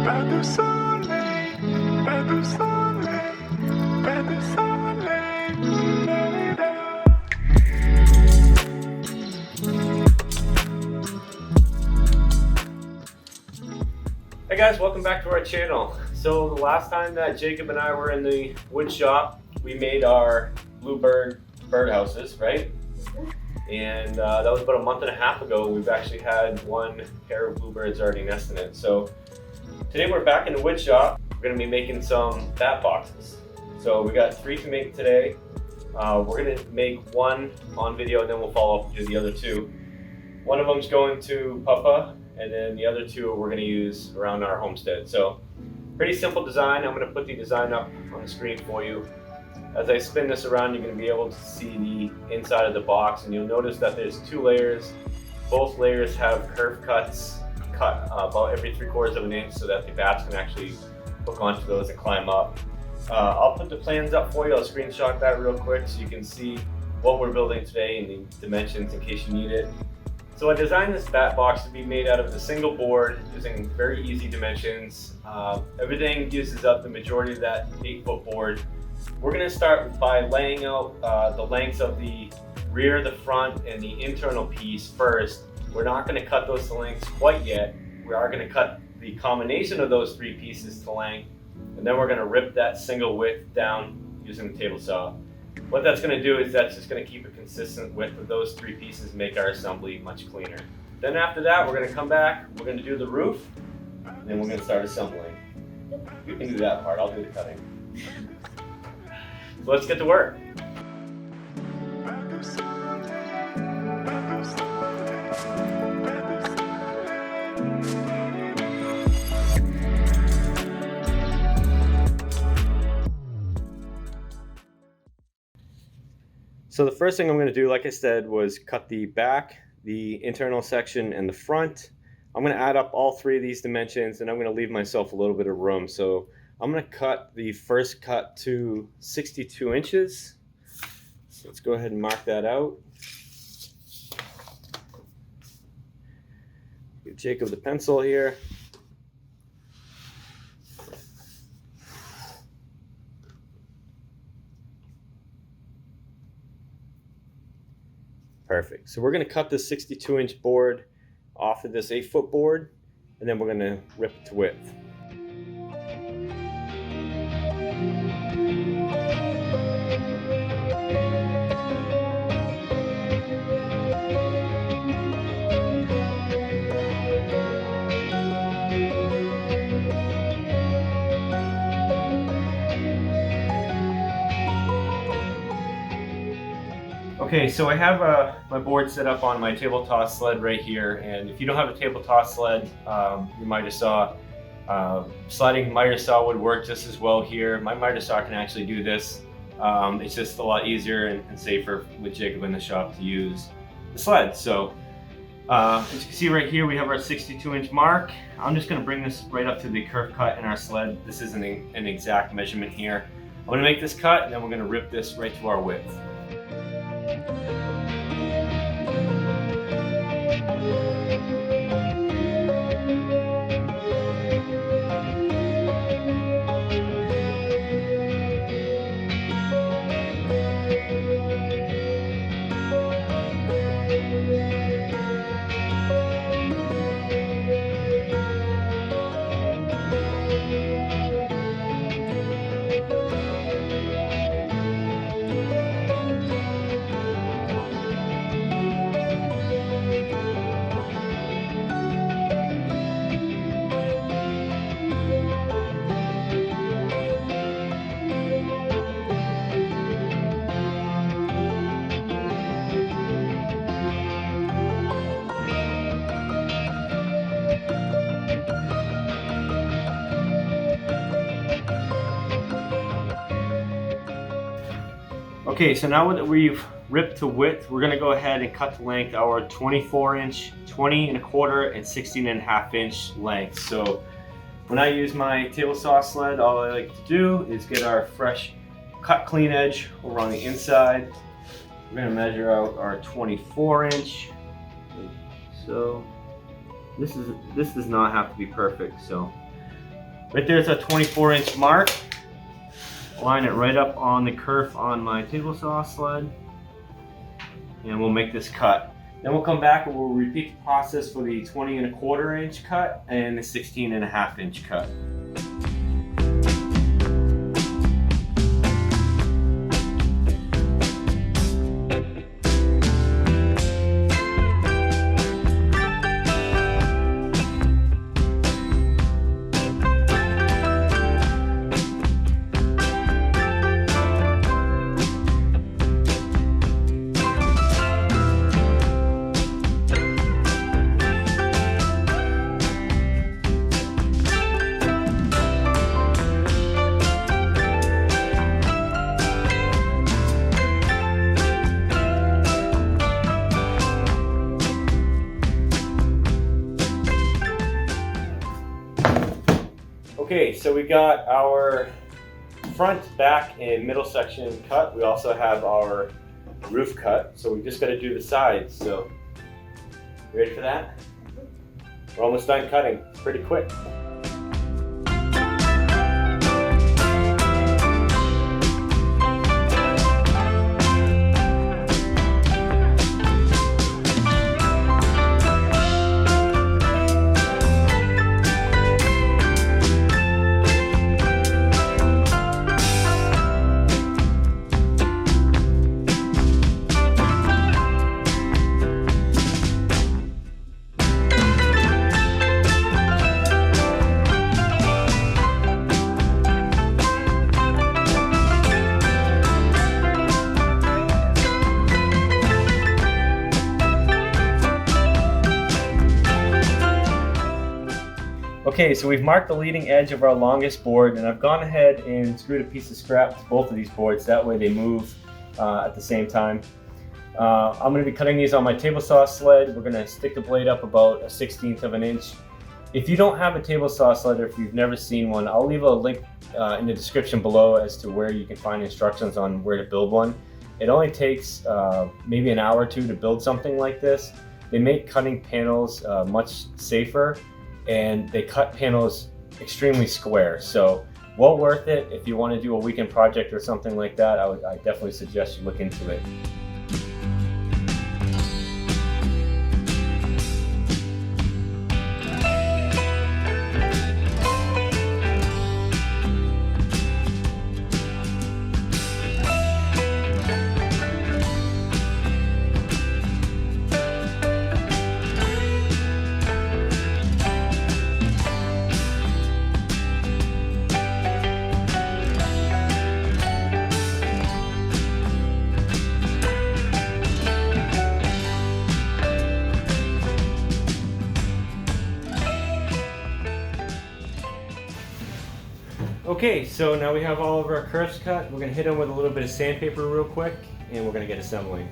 Pas de soleil, pas de soleil, pas de soleil. Hey guys, welcome back to our channel. So the last time that Jacob and I were in the wood shop, we made our bluebird birdhouses, right? And that was about a month and a half ago. We've actually had one pair of bluebirds already nest in it. So today we're back in the wood shop. We're gonna be making some bat boxes. So we got 3 to make today. We're gonna make one on video and then we'll follow up and do the other 2. One of them's going to Papa, and then the other 2 we're going to use around our homestead. So pretty simple design. I'm going to put the design up on the screen for you. As I spin this around, you're going to be able to see the inside of the box, and you'll notice that there's 2 layers. Both layers have curve cuts cut about every 3/4 of an inch so that the bats can actually hook onto those and climb up. I'll put the plans up for you. I'll screenshot that real quick so you can see what we're building today and the dimensions in case you need it. So I designed this bat box to be made out of a single board using very easy dimensions. Everything uses up the majority of that 8-foot board. We're going to start by laying out the lengths of the rear, the front, and the internal piece first. We're not going to cut those to lengths quite yet. We are going to cut the combination of those 3 pieces to length, and then we're going to rip that single width down using the table saw. What that's going to do is that's just going to keep a consistent width of those 3 pieces, make our assembly much cleaner. Then after that, we're going to come back, we're going to do the roof, and then we're going to start assembling. You can do that part, I'll do the cutting. So let's get to work. So the first thing I'm going to do, like I said, was cut the back, the internal section, and the front. I'm going to add up all 3 of these dimensions, and I'm going to leave myself a little bit of room. So I'm going to cut the first cut to 62 inches. So let's go ahead and mark that out. Give Jacob the pencil here. Perfect. So we're going to cut this 62-inch board off of this 8-foot board, and then we're going to rip it to width. Okay, so I have my board set up on my table toss sled right here, and if you don't have a table toss sled, your miter saw, sliding miter saw would work just as well here. My miter saw can actually do this. It's just a lot easier and safer with Jacob in the shop to use the sled. So as you can see right here, we have our 62-inch mark. I'm just going to bring this right up to the curve cut in our sled. This isn't an exact measurement here. I'm going to make this cut, and then we're going to rip this right to our width. Okay, so now that we've ripped to width, we're gonna go ahead and cut the length our 24-inch, 20 1/4, and 16.5-inch lengths. So when I use my table saw sled, all I like to do is get our fresh cut clean edge over on the inside. We're gonna measure out our 24-inch. So this does not have to be perfect. So Right there's a 24-inch mark. Line it right up on the kerf on my table saw sled, and we'll make this cut. Then we'll come back and we'll repeat the process for the 20¼ inch cut and the 16½ inch cut. Okay, so we got our front, back, and middle section cut. We also have our roof cut, so we just got to do the sides. So, you ready for that? We're almost done cutting. It's pretty quick. Okay, so we've marked the leading edge of our longest board, and I've gone ahead and screwed a piece of scrap to both of these boards. That way they move at the same time. I'm going to be cutting these on my table saw sled. We're going to stick the blade up about a 1/16 inch. If you don't have a table saw sled, or if you've never seen one, I'll leave a link in the description below as to where you can find instructions on where to build one. It only takes maybe an hour or two to build something like this. They make cutting panels much safer, and they cut panels extremely square. So well worth it. If you want to do a weekend project or something like that, I definitely suggest you look into it. Okay, so now we have all of our curves cut. We're going to hit them with a little bit of sandpaper real quick, and we're going to get assembling.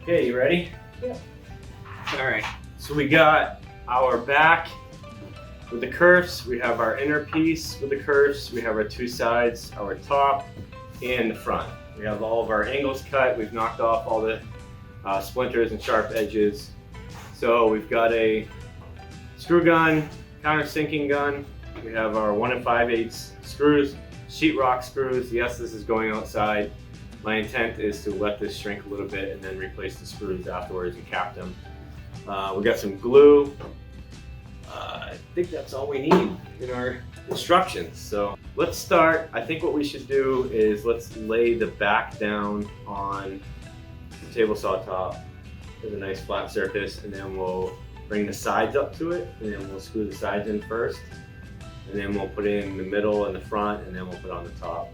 Okay, you ready? Yeah. Alright, so we got our back with the curves, we have our inner piece with the curves, we have our two sides, our top, and the front. We have all of our angles cut, we've knocked off all the splinters and sharp edges. So we've got a screw gun, countersinking gun, we have our 1 5/8 screws, sheetrock screws. Yes, this is going outside. My intent is to let this shrink a little bit and then replace the screws afterwards and cap them. We got some glue. I think that's all we need in our instructions. So let's start. I think what we should do is let's lay the back down on the table saw top with a nice flat surface, and then we'll bring the sides up to it, and then we'll screw the sides in first, and then we'll put in the middle and the front, and then we'll put on the top.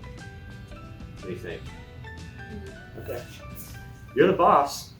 What do you think? Okay. You're the boss.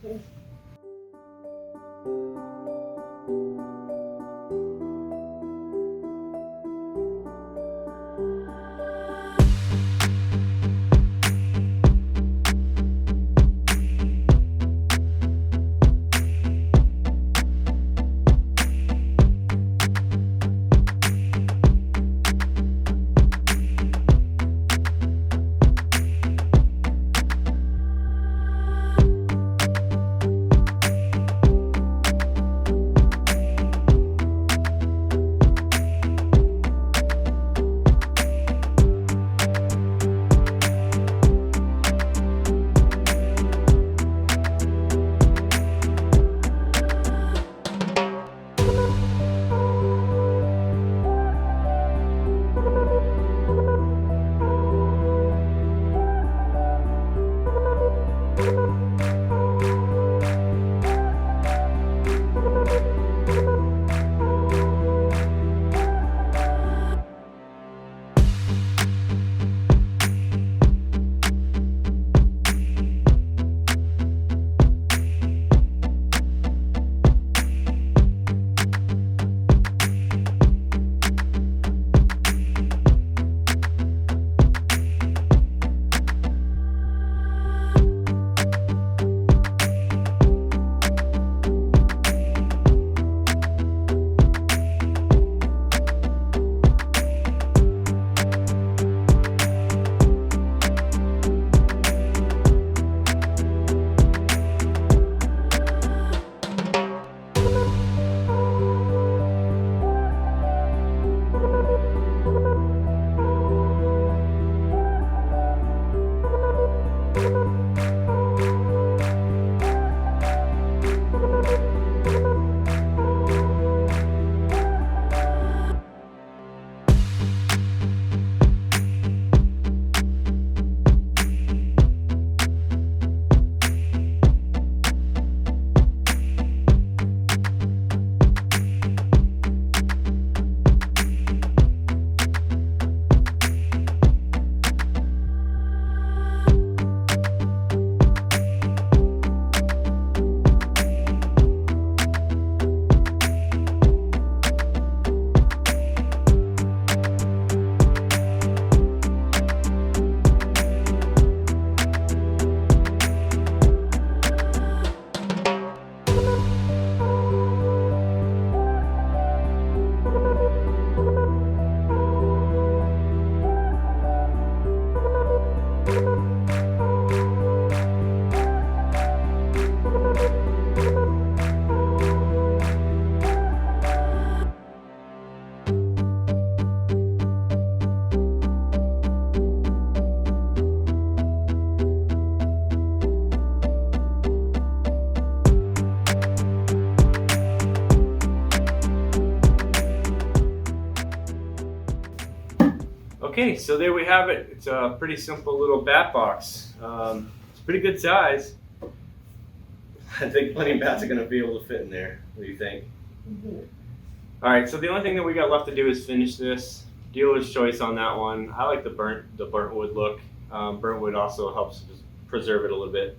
Okay, so there we have it. It's a pretty simple little bat box. It's pretty good size. I think plenty of bats are going to be able to fit in there. What do you think? Mm-hmm. All right, so the only thing that we got left to do is finish this. Dealer's choice on that one. I like the burnt wood look. Burnt wood also helps preserve it a little bit.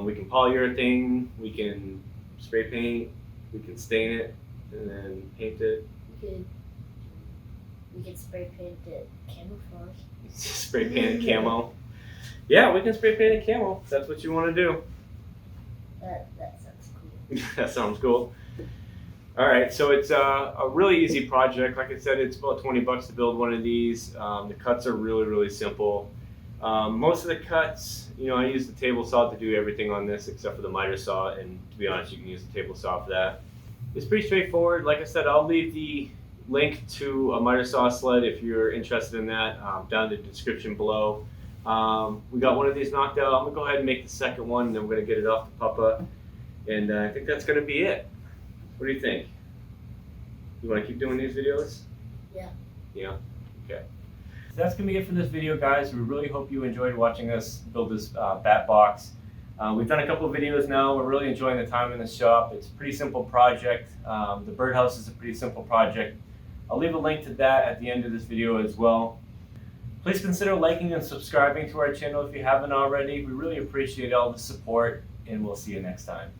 We can polyurethane, we can spray paint, we can stain it, and then paint it. We could spray paint it camouflage. Spray paint it camo. Yeah, we can spray paint it camo if that's what you want to do. That sounds cool. That sounds cool. All right, so it's a really easy project. Like I said, it's about $20 to build one of these. The cuts are really, really simple. Most of the cuts, I use the table saw to do everything on this except for the miter saw, and to be honest, you can use the table saw for that. It's pretty straightforward. Like I said, I'll leave the link to a miter saw sled if you're interested in that down in the description below. We got one of these knocked out. I'm gonna go ahead and make the second one, and then we're gonna get it off the puppa, and I think that's gonna be it. What do you think? You want to keep doing these videos? Yeah. Yeah? Okay. So that's going to be it for this video, guys. We really hope you enjoyed watching us build this bat box. We've done a couple of videos now. We're really enjoying the time in the shop. It's a pretty simple project. The birdhouse is a pretty simple project. I'll leave a link to that at the end of this video as well. Please consider liking and subscribing to our channel if you haven't already. We really appreciate all the support, and we'll see you next time.